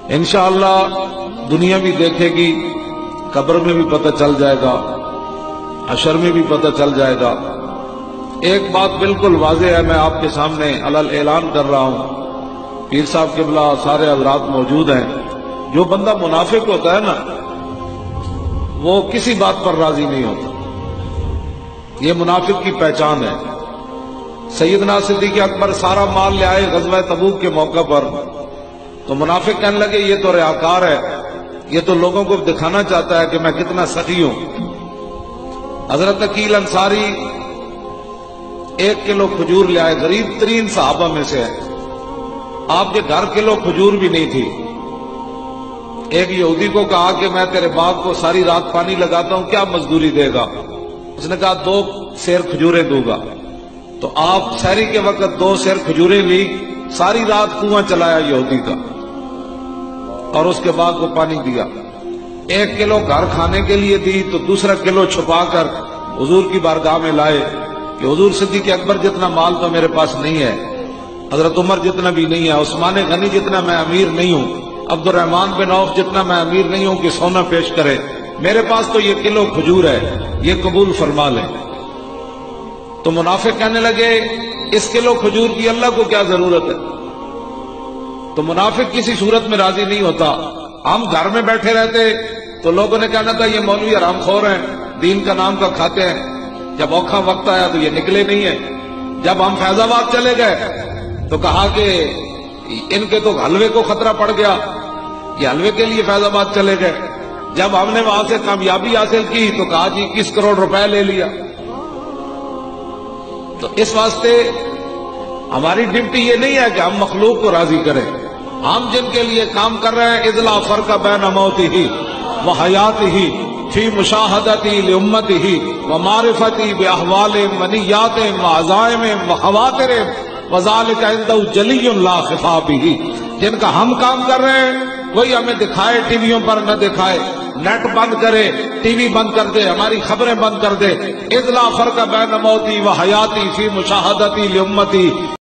انشاءاللہ دنیا بھی دیکھے گی، قبر میں بھی پتہ چل جائے گا، حشر میں بھی پتہ چل جائے گا۔ ایک بات بالکل واضح ہے، میں آپ کے سامنے علل اعلان کر رہا ہوں، پیر صاحب قبلہ سارے حضرات موجود ہیں، جو بندہ منافق ہوتا ہے نا وہ کسی بات پر راضی نہیں ہوتا، یہ منافق کی پہچان ہے۔ سیدنا صدیق اکبر سارا مال لے آئے غزوہ تبوک کے موقع پر، تو منافق کہنے لگے یہ تو ریاکار ہے، یہ تو لوگوں کو دکھانا چاہتا ہے کہ میں کتنا سخی ہوں۔ حضرت عقیل انصاری 1 کلو کھجور لے آئے، غریب ترین صحابہ میں سے ہے، آپ کے گھر کلو کھجور بھی نہیں تھی۔ ایک یہودی کو کہا کہ میں تیرے باغ کو ساری رات پانی لگاتا ہوں، کیا مزدوری دے گا؟ اس نے کہا 2 سیر کھجوریں دوں گا۔ تو آپ سحری کے وقت 2 سیر کھجوریں لی، ساری رات کنواں چلایا یہودی کا، اور اس کے باغ کو پانی دیا۔ 1 کلو گھر کھانے کے لیے دی تو دوسرا کلو چھپا کر حضور کی بارگاہ میں لائے کہ حضور صدیق اکبر جتنا مال تو میرے پاس نہیں ہے، حضرت عمر جتنا بھی نہیں ہے، عثمان غنی جتنا میں امیر نہیں ہوں، عبد الرحمن بن عوف جتنا میں امیر نہیں ہوں کہ سونا پیش کرے، میرے پاس تو یہ کلو کھجور ہے، یہ قبول فرما لیں۔ تو منافق کہنے لگے اس کلو کھجور کی اللہ کو کیا ضرورت ہے؟ تو منافق کسی صورت میں راضی نہیں ہوتا۔ ہم گھر میں بیٹھے رہتے تو لوگوں نے کہنا تھا یہ مولوی حرام خور ہیں، دین کا نام کا کھاتے ہیں، جب اوکھا وقت آیا تو یہ نکلے نہیں ہیں۔ جب ہم فیض آباد چلے گئے تو کہا کہ ان کے تو حلوے کو خطرہ پڑ گیا، یہ حلوے کے لیے فیض آباد چلے گئے۔ جب ہم نے وہاں سے کامیابی حاصل کی تو کہا جی 21 کروڑ روپے لے لیا۔ تو اس واسطے ہماری ڈیوٹی یہ نہیں ہے کہ ہم مخلوق کو راضی کریں، ہم جن کے لیے کام کر رہے ہیں اذلا فرق بین موتہ و حیاتہ فی مشاہدتی لامتہ و معرفتی باحوال و نیات و عزائم و خواطر وذالک عنده جلی لا خفا بہ۔ جن کا ہم کام کر رہے ہیں وہی ہمیں دکھائے، ٹی ویوں پر نہ دکھائے، نیٹ بند کرے، ٹی وی بند کر دے، ہماری خبریں بند کر دے۔ اذلا فرق بین موتی و حیاتی فی مشاہدتی لامتی